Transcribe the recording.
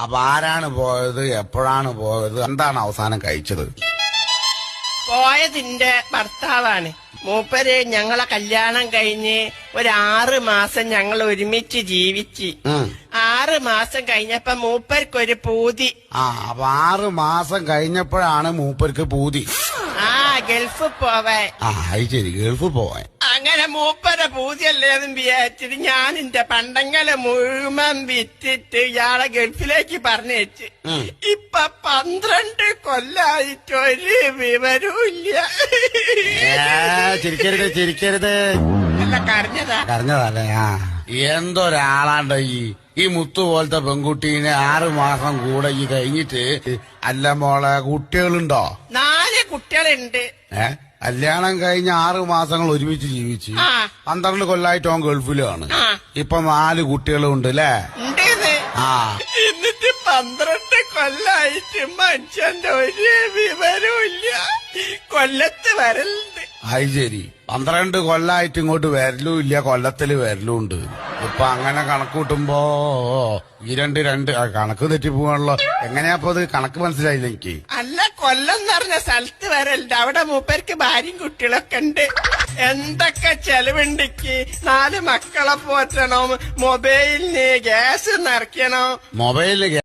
അപ്പൊ ആരാണ് പോയത്, എപ്പോഴാണ് പോയത്, എന്താണ് അവസാനം കഴിച്ചത്? പോയതിന്റെ ഭർത്താവാണ്. മൂപ്പര് ഞങ്ങളെ കല്യാണം കഴിഞ്ഞ് 6 മാസം ഞങ്ങൾ ഒരുമിച്ച് ജീവിച്ച്. 6 മാസം കഴിഞ്ഞപ്പോ മൂപ്പർക്കൊരു പൂതി. അപ്പൊ 6 മാസം കഴിഞ്ഞപ്പോഴാണ് മൂപ്പർക്ക് പൂതി. ഗൾഫ് പോവാൻ. അത് ശരി, ഗൾഫ് പോവാൻ. അങ്ങനെ മൂപ്പരെ പൂതിയല്ലേന്നും വിചാരിച്ചിട്ട് ഞാൻ എന്റെ പണ്ടങ്ങളെ മുഴുവൻ വിറ്റിട്ട് ഇയാളെ ഗൾഫിലേക്ക് പറഞ്ഞേച്ച്. ഇപ്പൊ 12 കൊല്ലായിട്ട് ഒരു വിവരവും ഇല്ല. ചിരിക്കരുത്. അല്ല, കരഞ്ഞതല്ലേ? എന്തൊരാളാണ്ട ഈ മുത്തു പോലത്തെ പെൺകുട്ടീനെ 6 മാസം കൂടെ ഈ കഴിഞ്ഞിട്ട്. അല്ല മോളെ, കുട്ടികളുണ്ടോ? 4 കുട്ടികളുണ്ട്. കല്യാണം കഴിഞ്ഞ 6 മാസങ്ങൾ ഒരുമിച്ച് ജീവിച്ച് 12 കൊല്ലായിട്ട് അവൻ ഗൾഫിലാണ്. ഇപ്പൊ 4 കുട്ടികളും ഉണ്ട് അല്ലേ? എന്നിട്ട് 12 കൊല്ലായിട്ട് മനുഷ്യന്റെ ഒരു വിവരവും ഇല്ല. കൊല്ലത്ത് വരലുണ്ട്. അത് ശരി, 12 കൊല്ലായിട്ട് ഇങ്ങോട്ട് വരലും ഇല്ല, കൊല്ലത്തില് വരലും ഉണ്ട്. ഇപ്പൊ അങ്ങനെ കണക്ക് കൂട്ടുമ്പോ ഈ രണ്ട് കണക്ക് തെറ്റിപ്പോവാണല്ലോ. എങ്ങനെയാപ്പോ അത് കണക്ക് മനസ്സിലായില്ല എനിക്ക്. അല്ല, കൊല്ലം എന്ന് പറഞ്ഞ സ്ഥലത്ത് വരലുണ്ട്. അവിടെ മൂപ്പർക്ക് ഭാര്യയും കുട്ടികളൊക്കെ ഉണ്ട്. എന്തൊക്കെ ചെലവുണ്ടെക്ക്. 4 മക്കളെ പോറ്റണം, മൊബൈലിന് ഗ്യാസ് നിറയ്ക്കണം. മൊബൈലിന്